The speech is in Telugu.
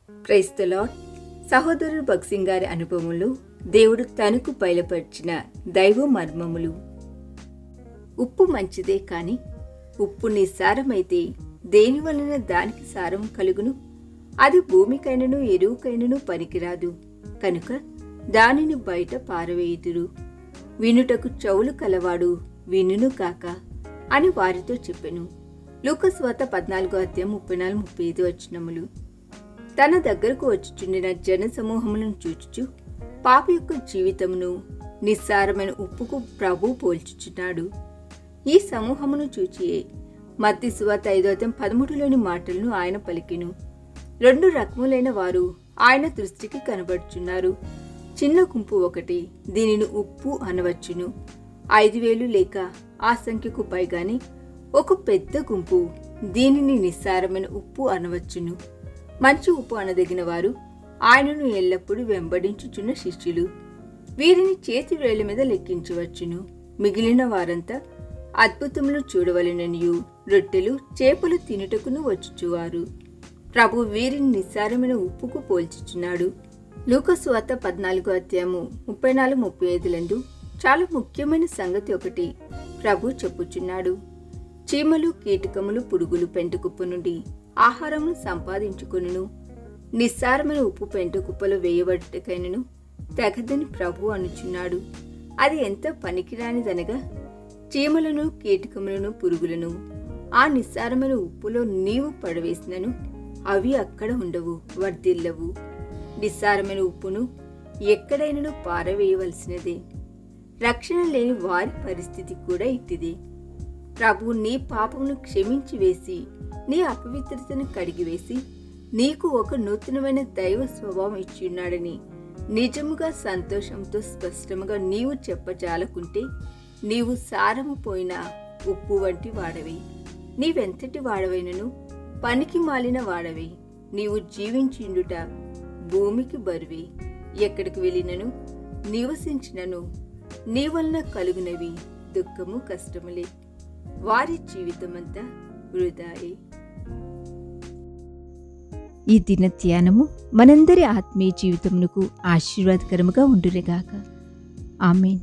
Praise the lord. సహోదరుడు భగత్ సింగ్ గారి అనుభవంలో దేవుడు తనకు బయలుపరిచిన దైవ మర్మములు. ఉప్పు మంచిదే కాని ఉప్పు నిస్సారమైతే దేని వలన దానికి సారం కలుగును? అది భూమికైనను ఎరువుకైనను పనికిరాదు కనుక దానిని బయట పారవేయుదురు. వినుటకు చెవులు కలవాడు వినును కాక అని వారితో చెప్పెను. లూకాసు వార్త 14:34-35 వచనములు. తన దగ్గరకు వచ్చుచుండిన జన సమూహములను చూచుచు పాపి యొక్క జీవితమును నిస్సారమైన ఉప్పుకు ప్రభు పోల్చుచున్నాడు. ఈ సమూహమును చూచియే మత్తయి సువార్త 5:13లోని మాటలను ఆయన పలికెను. 2 రకములైన వారు ఆయన దృష్టికి కనబడుచున్నారు. చిన్న గుంపు ఒకటి, దీనిని ఉప్పు అనవచ్చును, 5,000 లేక ఆ సంఖ్యకు పైగానే. ఒక పెద్ద గుంపు, దీనిని నిస్సారమైన ఉప్పు అనవచ్చును. మంచి ఉప్పు అనదగిన వారు ఆయనను ఎల్లప్పుడూ వెంబడించుచున్న శిష్యులు. వీరిని చేతి వేళ్ల మీద లెక్కించవచ్చును. మిగిలిన వారంతా అద్భుతములు చూడవలెననియు రొట్టెలు చేపలు తినుటకును వచ్చుచువారు. ప్రభు వీరిని నిస్సారమైన ఉప్పుకు పోల్చుచున్నాడు. లూకాసు వార్త 14:34-35 చాలా ముఖ్యమైన సంగతి ఒకటి ప్రభు చెప్పుచున్నాడు. చీమలు, కీటకములు, పురుగులు పెంటకుప్ప నుండి ఆహారమును సంపాదించుకొనును, నిస్సారమైన ఉప్పు పెంటకుప్పలో వేయబడుటకైనను తెగదని ప్రభు అనుచున్నాడు. అది ఎంత పనికిరానిదనగా, చీమలను, కీటకములను, పురుగులను ఆ నిస్సారమైన ఉప్పులో నీవు పడవేసినను అవి అక్కడ ఉండవు, వర్ధిల్లవు. నిస్సారమైన ఉప్పును ఎక్కడైనను పారవేయవలసినదే. రక్షణ లేని వారి పరిస్థితి కూడా ఇట్టిదే. ప్రభు నీ పాపమును క్షమించి వేసి, నీ అపవిత్రతను కడిగివేసి, నీకు ఒక నూతనమైన దైవ స్వభావం ఇచ్చిన్నాడని నిజముగా సంతోషంతో స్పష్టముగా నీవు చెప్పజాలకుంటే నీవు సారము పోయిన ఉప్పు వంటి వాడవే. నీవెంతటి వాడవైనను పనికి మాలిన వాడవే. నీవు జీవించిండుట భూమికి బరువే. ఎక్కడికి వెళ్ళినను నివసించినను నీ వలన కలుగునవి దుఃఖము, కష్టములే. వారి జీవితమంతా వృధాయే. ఈ దిన ధ్యానము మనందరి ఆత్మీయ జీవితమునకు ఆశీర్వాదకరముగా ఉండునుగాక. ఆమేన్.